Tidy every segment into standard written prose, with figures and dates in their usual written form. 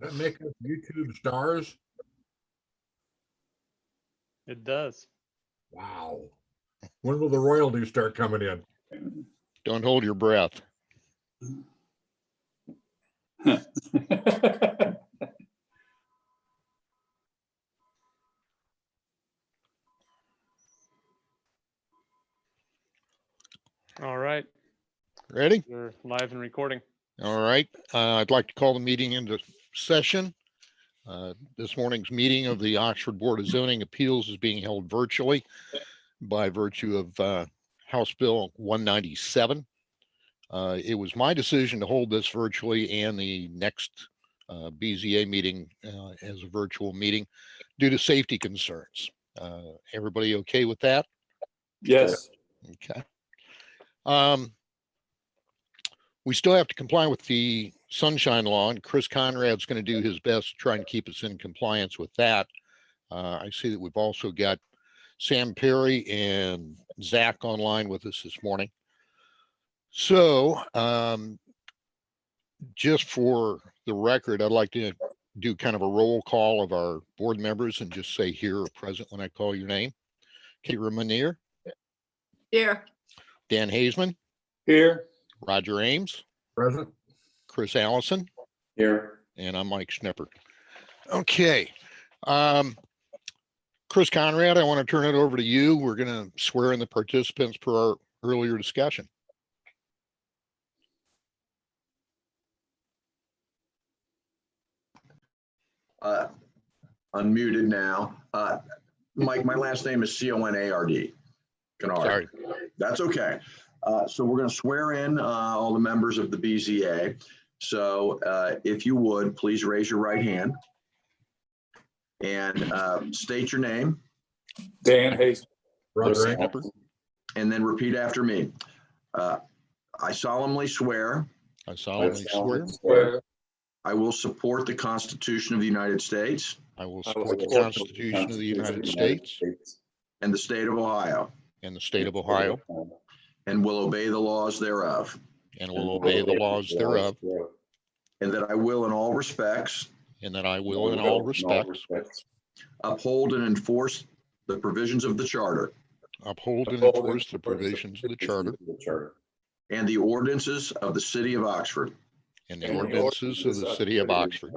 That make us YouTube stars? It does. Wow. When will the royalties start coming in? Don't hold your breath. All right. Ready? We're live and recording. All right. I'd like to call the meeting into session. This morning's meeting of the Oxford Board of Zoning Appeals is being held virtually by virtue of House Bill 197. It was my decision to hold this virtually and the next BZA meeting as a virtual meeting due to safety concerns. Everybody okay with that? Yes. Okay. We still have to comply with the sunshine law, and Chris Conrad's going to do his best to try and keep us in compliance with that. I see that we've also got Sam Perry and Zach online with us this morning. So just for the record, I'd like to do kind of a roll call of our board members and just say here or present when I call your name. Kate Ramanier. Here. Dan Hazeman. Here. Roger Ames. Present. Chris Allison. Here. And I'm Mike Schnipper. Okay. Chris Conrad, I want to turn it over to you. We're going to swear in the participants per our earlier discussion. Unmuted now. Mike, my last name is Conard. Sorry. That's okay. So we're going to swear in all the members of the BZA. So if you would, please raise your right hand and state your name. Dan Hayes. Roger. And then repeat after me. I solemnly swear I solemnly swear I will support the Constitution of the United States I will support the Constitution of the United States and the state of Ohio, and the state of Ohio, and will obey the laws thereof, and will obey the laws thereof, and that I will in all respects and that I will in all respects uphold and enforce the provisions of the Charter uphold and enforce the provisions of the Charter and the ordinances of the City of Oxford, and the ordinances of the City of Oxford,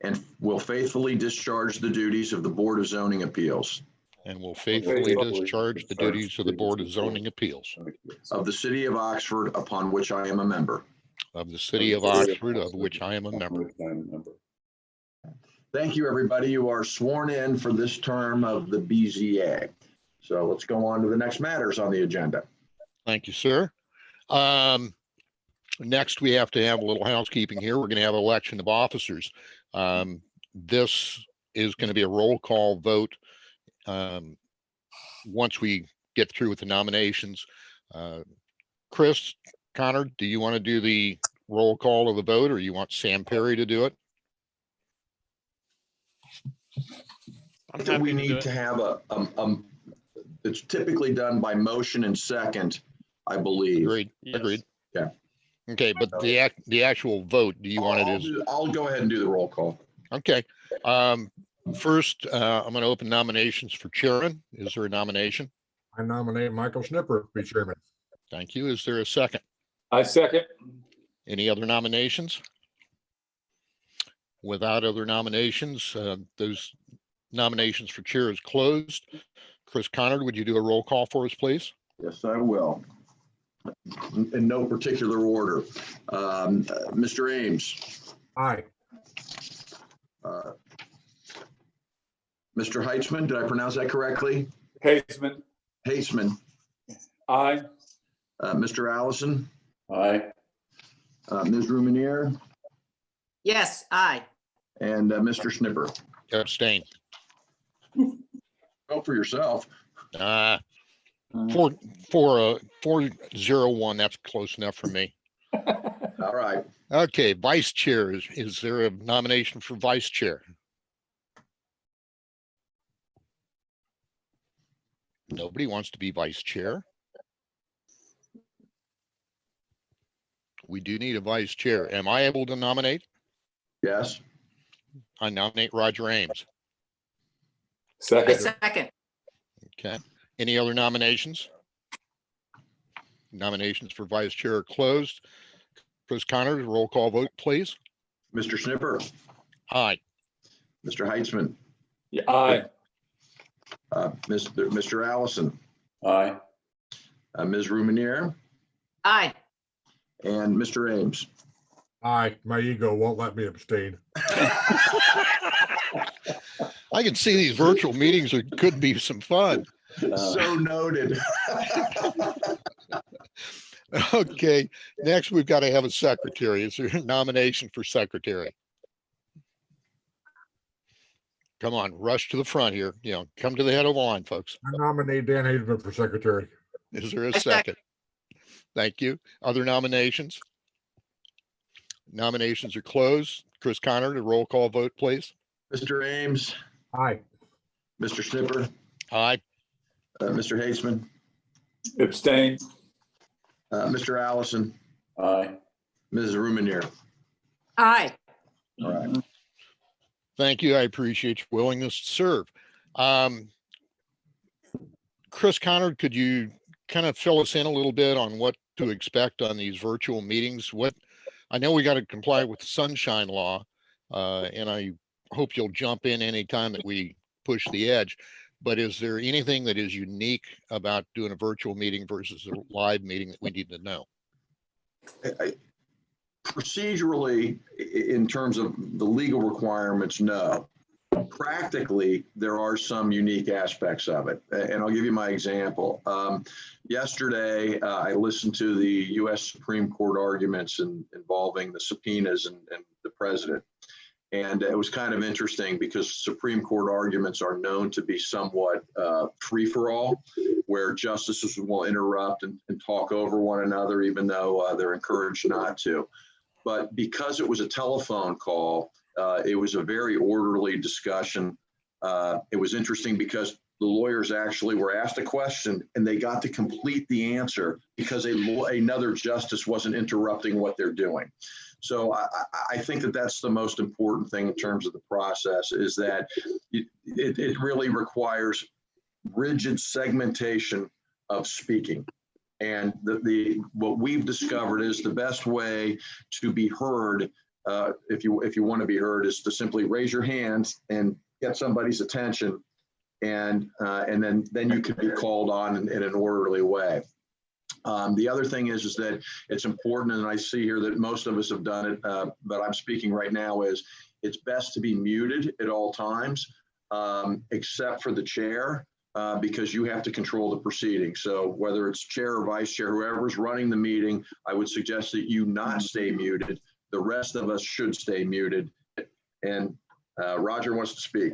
and will faithfully discharge the duties of the Board of Zoning Appeals and will faithfully discharge the duties of the Board of Zoning Appeals of the City of Oxford, upon which I am a member. of the City of Oxford, of which I am a member. Thank you, everybody. You are sworn in for this term of the BZA. So let's go on to the next matters on the agenda. Thank you, sir. Next, we have to have a little housekeeping here. We're going to have election of officers. This is going to be a roll call vote. Once we get through with the nominations, Chris, Connor, do you want to do the roll call of the vote, or you want Sam Perry to do it? I'm happy We to do need it. to have it's typically done by motion and second, I believe. Agreed. Yes. Agreed. Yeah. Okay, but the actual vote, do you want it as? I'll go ahead and do the roll call. Okay. First, I'm going to open nominations for chairman. Is there a nomination? I nominate Michael Schnipper to be chairman. Thank you. Is there a second? I second. Any other nominations? Without other nominations, those nominations for chair is closed. Chris Conard, would you do a roll call for us, please? Yes, I will. In no particular order. Mr. Ames. Aye. Mr. Heitzman, did I pronounce that correctly? Hazeman. Haseman. Aye. Mr. Allison. Aye. Ms. Rumanier, Yes, aye. and Mr. Schnipper. Abstain. Vote for yourself. 401, that's close enough for me. All right. Okay, vice chair. Is there a nomination for vice chair? Nobody wants to be vice chair. We do need a vice chair. Am I able to nominate? Yes. I nominate Roger Ames. I Second. second. Okay. Any other nominations? Nominations for vice chair are closed. Chris Connors, roll call vote, please. Mr. Snipper, Aye. Mr. Heitzman, Yeah, aye. Mr. Allison, Aye. Ms. Ruminier, Aye. and Mr. Ames. Aye, my ego won't let me abstain. I can see these virtual meetings could be some fun. So noted. Okay, next we've got to have a secretary. Is there a nomination for secretary? Come on, rush to the front here. You know, come to the head of the line, folks. I nominate Dan Hazeman for secretary. Is there a I second. second? Thank you. Other nominations? Nominations are closed. Chris Connor, the roll call vote, please. Mr. Ames, Aye. Mr. Snipper, Aye. Mr. Heitzman, Abstain. Mr. Allison, Aye. Ms. Ruminier. Aye. All right. Thank you. I appreciate your willingness to serve. Chris Connor, could you kind of fill us in a little bit on what to expect on these virtual meetings? I know we got to comply with the sunshine law, and I hope you'll jump in anytime that we push the edge. But is there anything that is unique about doing a virtual meeting versus a live meeting that we need to know? Procedurally, in terms of the legal requirements, no. Practically, there are some unique aspects of it. And I'll give you my example. Yesterday, I listened to the U.S. Supreme Court arguments involving the subpoenas and the president. And it was kind of interesting because Supreme Court arguments are known to be somewhat free-for-all, where justices will interrupt and talk over one another, even though they're encouraged not to. But because it was a telephone call, it was a very orderly discussion. It was interesting because the lawyers actually were asked a question and they got to complete the answer because another justice wasn't interrupting what they're doing. So I think that that's the most important thing in terms of the process, is that it really requires rigid segmentation of speaking. And what we've discovered is the best way to be heard, if you want to be heard, is to simply raise your hands and get somebody's attention, and then you could be called on in an orderly way. The other thing is that it's important, and I see here that most of us have done it, but I'm speaking right now, is it's best to be muted at all times, except for the chair. Because you have to control the proceeding. So whether it's chair or vice chair, whoever's running the meeting, I would suggest that you not stay muted. The rest of us should stay muted. And Roger wants to speak.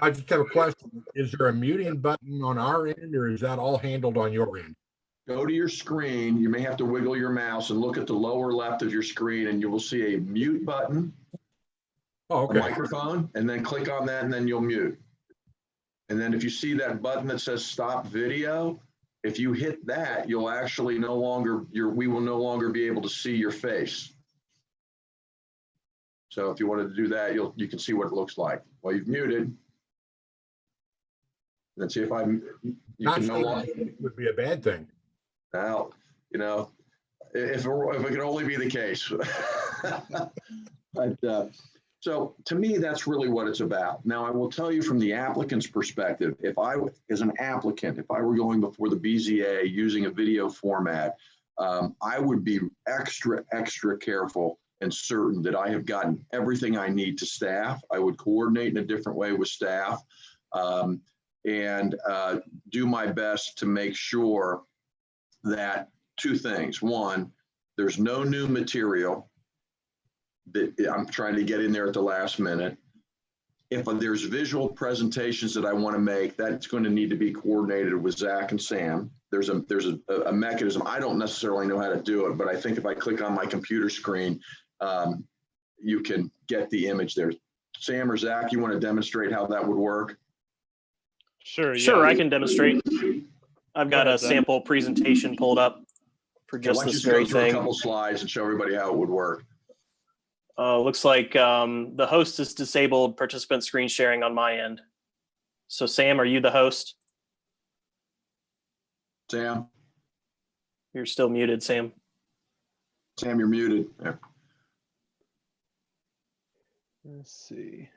I just have a question. Is there a muting button on our end, or is that all handled on your end? Go to your screen. You may have to wiggle your mouse and look at the lower left of your screen, and you will see a mute button, Oh, a okay. microphone, and then click on that, and then you'll mute. And then if you see that button that says stop video, if you hit that, you'll actually we will no longer be able to see your face. So if you wanted to do that, you can see what it looks like. Well, you've muted. Let's see if you Not can no saying longer. it would be a bad thing. Now, if it could only be the case. But, so to me, that's really what it's about. Now, I will tell you from the applicant's perspective, as an applicant, if I were going before the BZA using a video format, I would be extra do and certain that I have gotten everything I need to staff. I would coordinate in a different way with staff, and do my best to make sure that two things. One, there's no new material that I'm trying to get in there at the last minute. If there's visual presentations that I want to make, that's going to need to be coordinated with Zach and Sam. There's a mechanism. I don't necessarily know how to do it, but I think if I click on my computer screen, you can get the image there. Sam or Zach, you want to demonstrate how that would work? Sure. Sure, yeah. I can demonstrate. I've got a sample presentation pulled up for Why just don't you this go very through a thing. couple slides and show everybody how it would work? Looks like the host is disabled participant screen sharing on my end. So Sam, are you the host? Sam, You're still muted, Sam. Sam, you're muted. There. Let's see.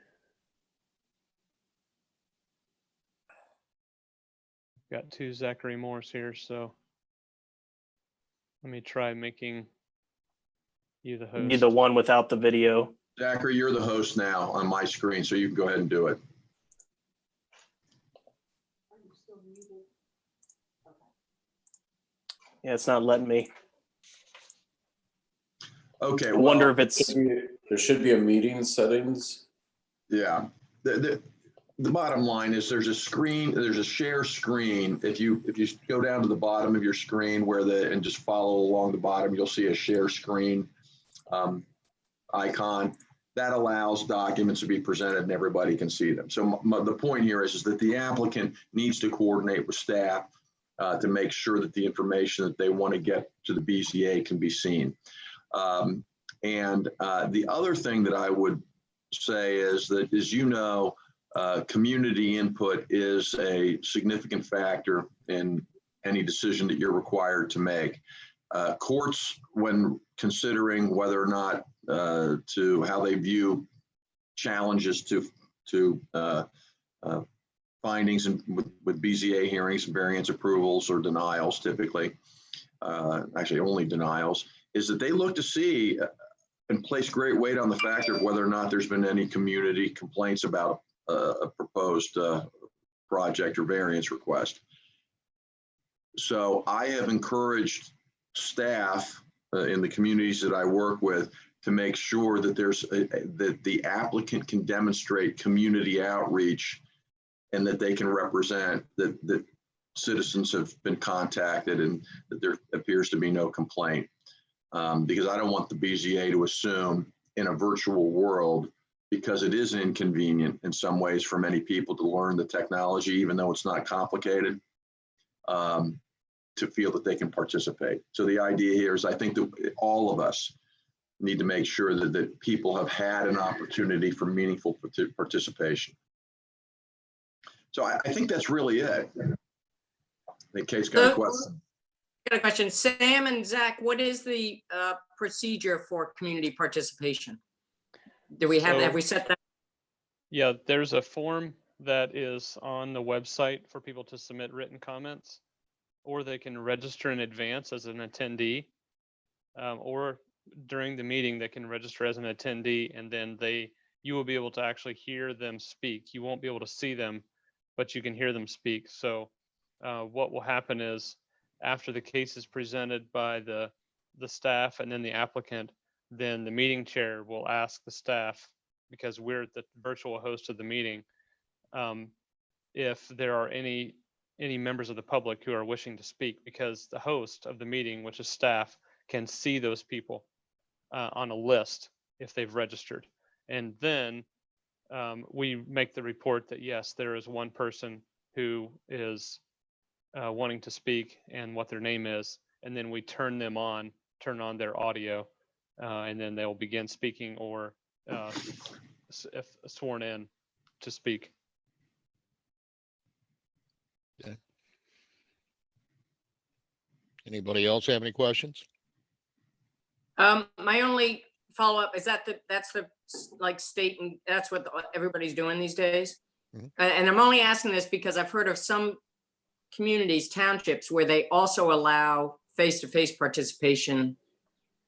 Got two Zachary Morse here, so let me try making you the host. Be the one without the video. Zachary, you're the host now on my screen, so you can go ahead and do it. Yeah, it's not letting me. Okay. I wonder if it's. There should be a meeting settings. Yeah. The bottom line is there's a screen, there's a share screen. If you go down to the bottom of your screen and just follow along the bottom, you'll see a share screen icon. That allows documents to be presented and everybody can see them. So the point here is that the applicant needs to coordinate with staff to make sure that the information that they want to get to the BZA can be seen. The other thing that I would say is that, as you know, community input is a significant factor in any decision that you're required to make. Courts, when considering whether or not to how they view challenges to findings with BZA hearings and variance approvals or denials, typically, actually only denials, is that they look to see and place great weight on the factor of whether or not there's been any community complaints about a proposed project or variance request. So I have encouraged staff in the communities that I work with to make sure that that the applicant can demonstrate community outreach and that they can represent that citizens have been contacted and that there appears to be no complaint. Because I don't want the BZA to assume in a virtual world, because it is inconvenient in some ways for many people to learn the technology, even though it's not complicated, to feel that they can participate. So the idea here is I think that all of us need to make sure that people have had an opportunity for meaningful participation. So I think that's really it. I think Kate's got a question. Got a question. Sam and Zach, what is the procedure for community participation? Do we have we set that? Yeah, there's a form that is on the website for people to submit written comments, or they can register in advance as an attendee, or during the meeting they can register as an attendee, and then you will be able to actually hear them speak. You won't be able to see them, but you can hear them speak. So what will happen is, after the case is presented by the staff and then the applicant, then the meeting chair will ask the staff, because we're the virtual host of the meeting, if there are any members of the public who are wishing to speak, because the host of the meeting, which is staff, can see those people on a list if they've registered. And then we make the report that yes, there is one person who is wanting to speak and what their name is, and then we turn on their audio, and then they'll begin speaking or if sworn in to speak. Okay. Anybody else have any questions? My only follow-up is that's the like state, and that's what everybody's doing these days. Mm-hmm. And I'm only asking this because I've heard of some communities, townships, where they also allow face-to-face participation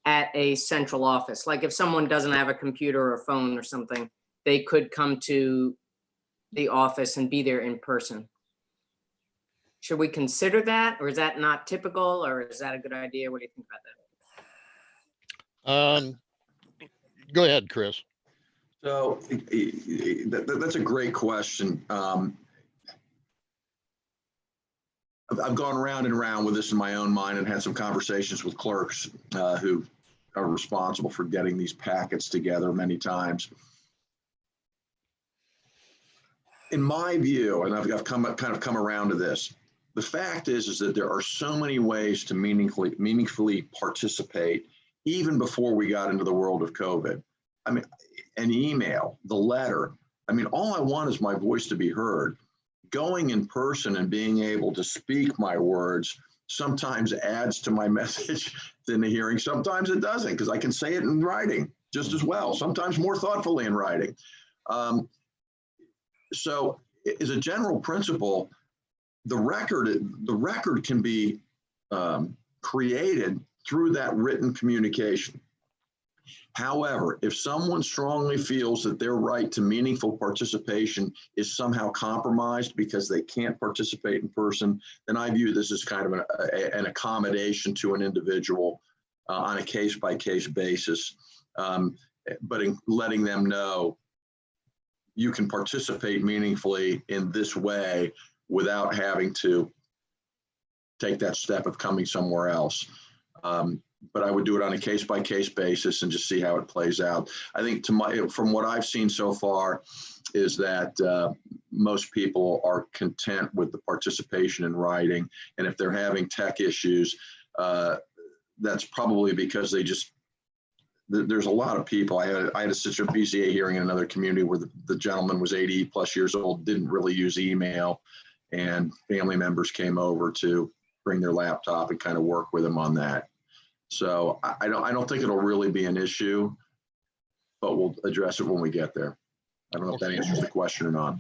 at a central office. Like if someone doesn't have a computer or a phone or something, they could come to the office and be there in person. Should we consider that, or is that not typical, or is that a good idea? What do you think about that? Go ahead, Chris. So that's a great question. I've gone round and round with this in my own mind and had some conversations with clerks who are responsible for getting these packets together many times. In my view, and I've kind of come around to this, the fact is that there are so many ways to meaningfully participate, even before we got into the world of COVID. I mean, an email, the letter. I mean, all I want is my voice to be heard. Going in person and being able to speak my words sometimes adds to my message in the hearing. Sometimes it doesn't, because I can say it in writing just as well, sometimes more thoughtfully in writing. So as a general principle, the record can be created through that written communication. However, if someone strongly feels that their right to meaningful participation is somehow compromised because they can't participate in person, then I view this as kind of an accommodation to an individual on a case-by-case basis, but in letting them know you can participate meaningfully in this way without having to take that step of coming somewhere else. But I would do it on a case-by-case basis and just see how it plays out. I think from what I've seen so far is that most people are content with the participation in writing. And if they're having tech issues, that's probably because there's a lot of people. I had such a BZA hearing in another community where the gentleman was 80 plus years old, didn't really use email, and family members came over to bring their laptop and kind of work with him on that. So I don't think it'll really be an issue, but we'll address it when we get there. I don't know if that answers the question or not.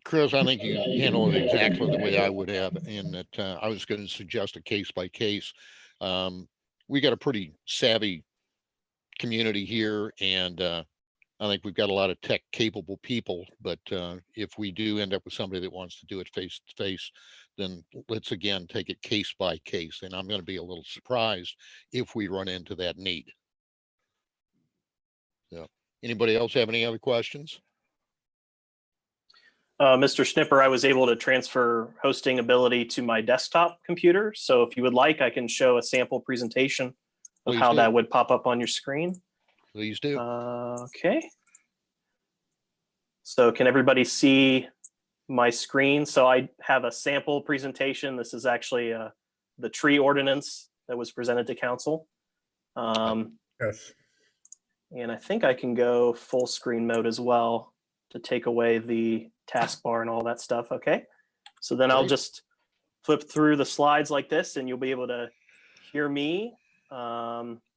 Chris, I think you handle it exactly the way I would have, in that I was going to suggest a case by case. We got a pretty savvy community here, and I think we've got a lot of tech capable people, but if we do end up with somebody that wants to do it face to face, then let's again take it case by case. And I'm going to be a little surprised if we run into that need. So, anybody else have any other questions? Mr. Schnipper, I was able to transfer hosting ability to my desktop computer. So if you would like, I can show a sample presentation of Please how do. that would pop up on your screen. Please do. Okay. So can everybody see my screen? So I have a sample presentation. This is actually the tree ordinance that was presented to council. Yes. And I think I can go full screen mode as well to take away the taskbar and all that stuff. Okay. So then I'll Great. just flip through the slides like this, and you'll be able to hear me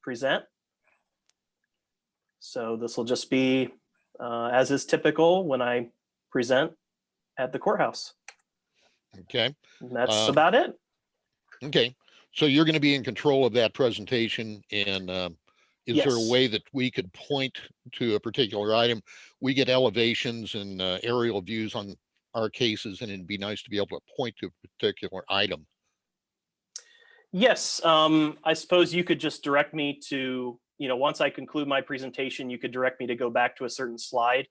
present. So this will just be as is typical when I present at the courthouse. Okay. And that's about it. Okay. So you're going to be in control of that presentation, and is there a Yes. way that we could point to a particular item? We get elevations and aerial views on our cases, and it'd be nice to be able to point to a particular item. Yes. I suppose you could just direct me to, once I conclude my presentation, you could direct me to go back to a certain slide.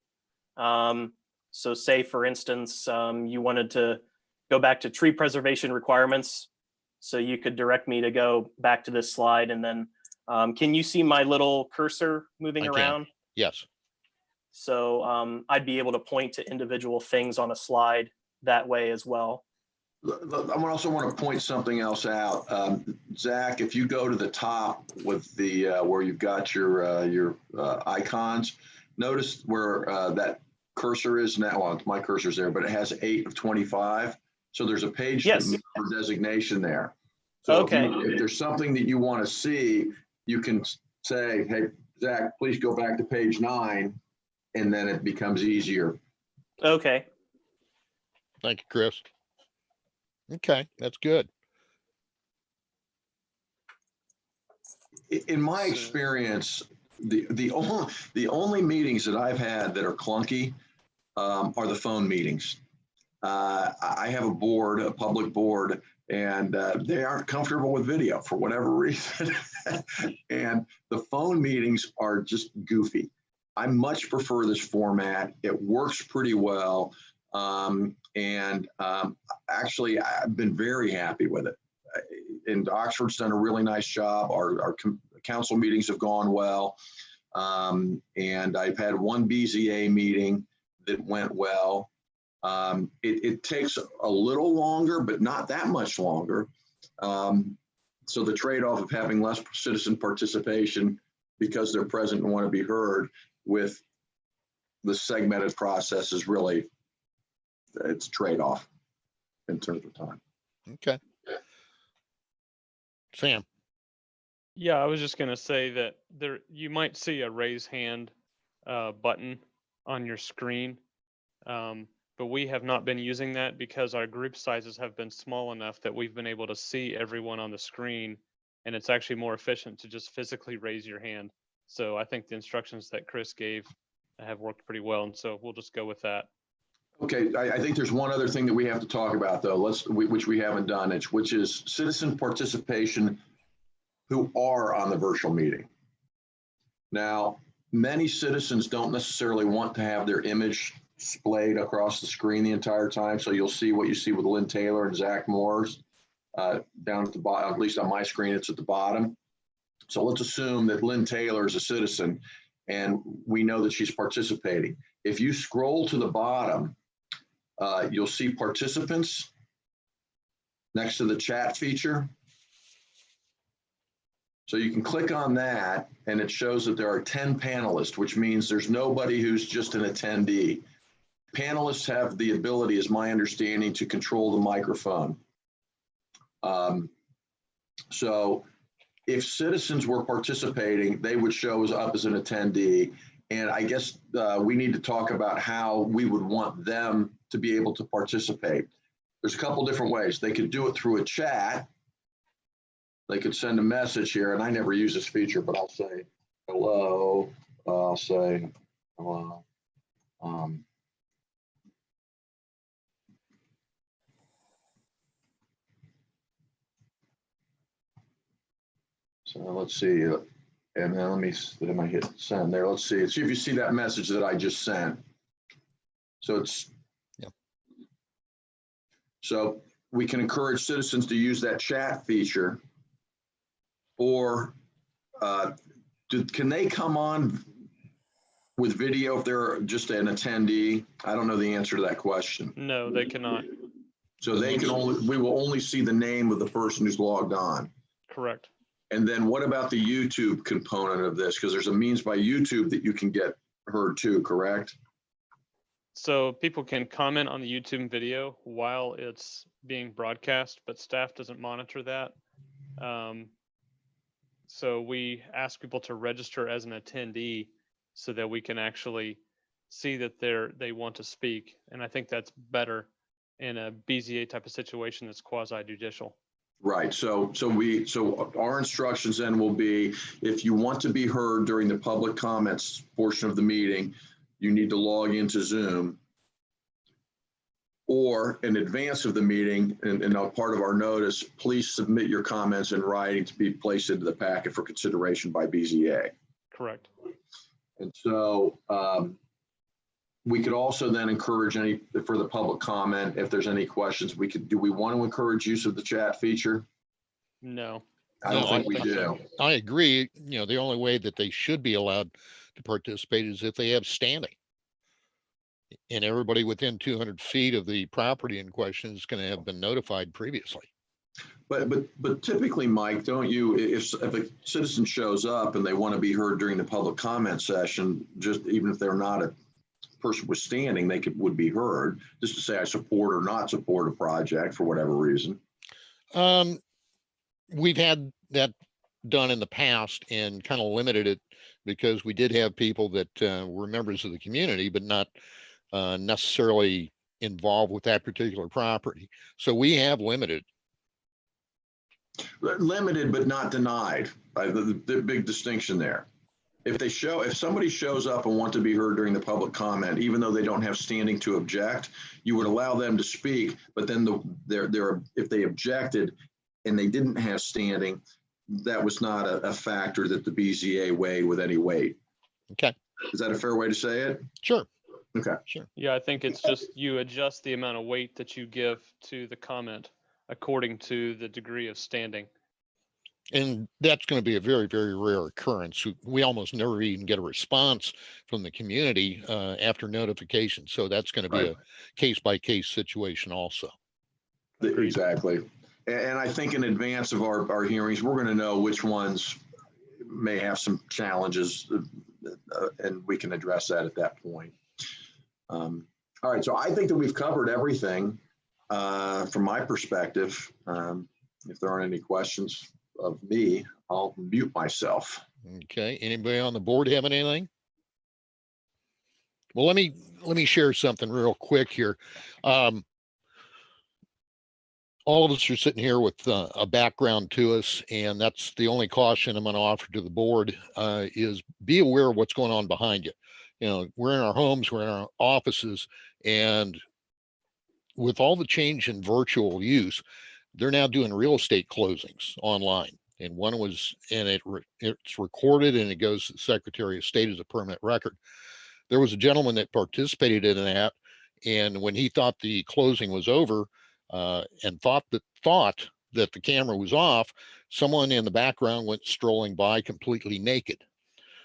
So say, for instance, you wanted to go back to tree preservation requirements. So you could direct me to go back to this slide, and then can you see my little cursor moving I can. around? Yes. So I'd be able to point to individual things on a slide that way as well. I also want to point something else out. Zach, if you go to the top with the where you've got your icons, notice where that cursor is now. Well, my cursor's there, but it has 8 of 25. So there's a page Yes. designation there. So Okay. if there's something that you want to see, you can say, hey, Zach, please go back to page 9, and then it becomes easier. Okay. Thank you, Chris. Okay, that's good. In my experience, the only meetings that I've had that are clunky are the phone meetings. I have a board, a public board, and they aren't comfortable with video for whatever reason. And the phone meetings are just goofy. I much prefer this format. It works pretty well. Actually, I've been very happy with it. And Oxford's done a really nice job. Our council meetings have gone well. And I've had one BZA meeting that went well. It takes a little longer, but not that much longer. So the trade-off of having less citizen participation because they're present and want to be heard with the segmented process is really, it's a trade-off in terms of time. Okay. Sam, Yeah, I was just gonna say that you might see a raise hand button on your screen. But we have not been using that because our group sizes have been small enough that we've been able to see everyone on the screen, and it's actually more efficient to just physically raise your hand. So I think the instructions that Chris gave have worked pretty well, and so we'll just go with that. Okay, I think there's one other thing that we have to talk about though, which we haven't done, which is citizen participation who are on the virtual meeting. Now, many citizens don't necessarily want to have their image splayed across the screen the entire time. So you'll see what you see with Lynn Taylor and Zach Moore's down at the bottom, at least on my screen, it's at the bottom. So let's assume that Lynn Taylor is a citizen and we know that she's participating. If you scroll to the bottom, you'll see participants next to the chat feature. So you can click on that and it shows that there are 10 panelists, which means there's nobody who's just an attendee. Panelists have the ability, is my understanding, to control the microphone. So if citizens were participating, they would show up as an attendee. And I guess we need to talk about how we would want them to be able to participate. There's a couple different ways. They could do it through a chat. They could send a message here, and I never use this feature, but I'll say hello. I'll say hello. So let's see, and then let me hit send there. Let's see if you see that message that I just sent. So it's, yep. So we can encourage citizens to use that chat feature, or can they come on with video if they're just an attendee? I don't know the answer to that question. No, they cannot. So they can we will only see the name of the person who's logged on. Correct. And then what about the YouTube component of this? Because there's a means by YouTube that you can get heard too, correct? So people can comment on the YouTube video while it's being broadcast, but staff doesn't monitor that. So we ask people to register as an attendee so that we can actually see that they want to speak. And I think that's better in a BZA type of situation that's quasi judicial. Right. So our instructions then will be, if you want to be heard during the public comments portion of the meeting, you need to log into Zoom, or in advance of the meeting, and part of our notice, please submit your comments in writing to be placed into the packet for consideration by BZA. Correct. And so we could also then encourage any further public comment. If there's any questions, do we want to encourage use of the chat feature? No. I don't think we do. I agree. You know, the only way that they should be allowed to participate is if they have standing. And everybody within 200 feet of the property in question is going to have been notified previously. But typically, Mike, don't you, if a citizen shows up and they want to be heard during the public comment session, just even if they're not a person with standing, they would be heard, just to say I support or not support a project for whatever reason. We've had that done in the past and kind of limited it because we did have people that were members of the community, but not necessarily involved with that particular property. So we have limited, but not denied. The big distinction there. If somebody shows up and want to be heard during the public comment, even though they don't have standing to object, you would allow them to speak. But then if they objected and they didn't have standing, that was not a factor that the BZA weighed with any weight. Okay. Is that a fair way to say it? Sure. Okay. Sure. Yeah, I think it's just you adjust the amount of weight that you give to the comment according to the degree of standing. And that's going to be a very, very rare occurrence. We almost never even get a response from the community after notification. So that's going to be a case-by-case situation also. Exactly. And I think in advance of our hearings, we're going to know which ones may have some challenges, and we can address that at that point. All right, so I think that we've covered everything from my perspective. If there aren't any questions of me, I'll mute myself. Okay, anybody on the board having anything? Well, let me share something real quick here. All of us are sitting here with a background to us, and that's the only caution I'm going to offer to the board is be aware of what's going on behind you. You know, we're in our homes, we're in our offices, and with all the change in virtual use, they're now doing real estate closings online. And one was, and it's recorded and it goes to the Secretary of State as a permanent record. There was a gentleman that participated in that, and when he thought the closing was over, and thought that the camera was off, someone in the background went strolling by completely naked.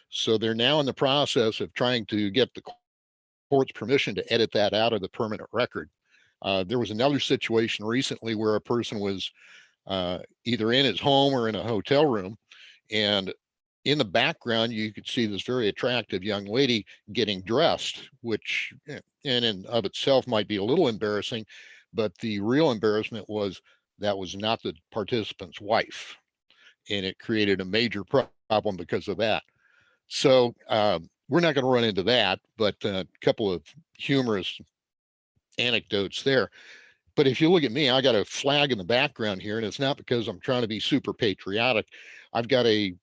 So they're now in the process of trying to get the court's permission to edit that out of the permanent record. There was another situation recently where a person was either in his home or in a hotel room, and in the background, you could see this very attractive young lady getting dressed, which in and of itself might be a little embarrassing, but the real embarrassment was that was not the participant's wife, and it created a major problem because of that. So we're not going to run into that, but a couple of humorous anecdotes there. But if you look at me, I got a flag in the background here, and it's not because I'm trying to be super patriotic. I've got a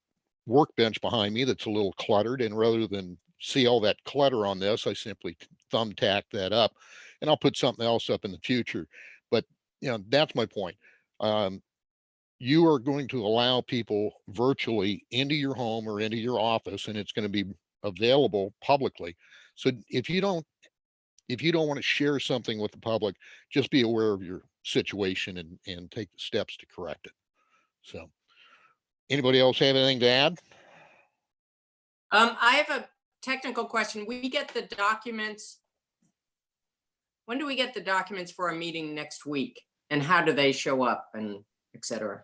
workbench behind me that's a little cluttered, and rather than see all that clutter on this, I simply thumbtack that up, and I'll put something else up in the future. But that's my point. You are going to allow people virtually into your home or into your office, and it's going to be available publicly. So if you don't want to share something with the public, just be aware of your situation and take the steps to correct it. So anybody else have anything to add? I have a technical question. We get the documents. When do we get the documents for a meeting next week? And how do they show up and et cetera?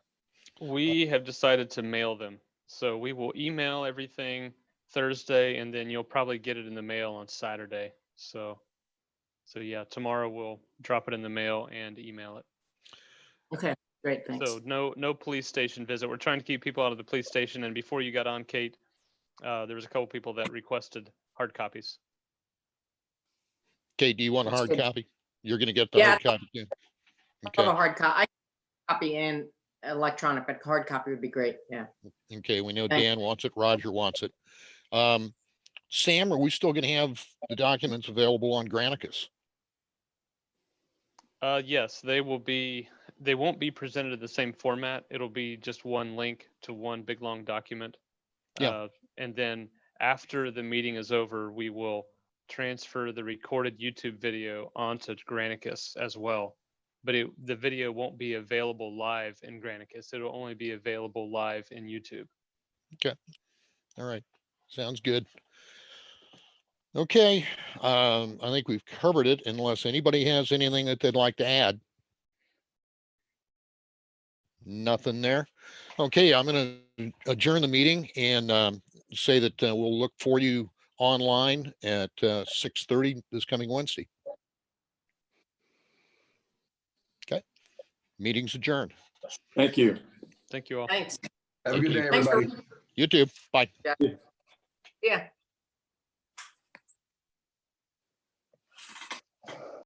We have decided to mail them. So we will email everything Thursday, and then you'll probably get it in the mail on Saturday. So yeah, tomorrow we'll drop it in the mail and email it. Okay, great, thanks. So no police station visit. We're trying to keep people out of the police station. And before you got on, Kate, there was a couple people that requested hard copies. Kate, do you want a That's hard good. copy? You're going to get the Yeah. hard copy too? I have Okay. a hard copy. Copy and electronic, but hard copy would be great. Yeah. Okay. We know Thank- Dan wants it. Roger wants it. Sam, are we still going to have the documents available on Granicus? Yes, they will be. They won't be presented in the same format. It'll be just one link to one big long document. Yeah. And then after the meeting is over, we will transfer the recorded YouTube video onto Granicus as well. But the video won't be available live in Granicus. It'll only be available live in YouTube. Okay. All right. Sounds good. Okay. I think we've covered it unless anybody has anything that they'd like to add. Nothing there. Okay. I'm going to adjourn the meeting and say that we'll look for you online at 6:30 this coming Wednesday. Okay. Meeting's adjourned. Thank you. Thank you all. Thanks. Have a good day, Thanks for- everybody. You too. Bye. Yeah.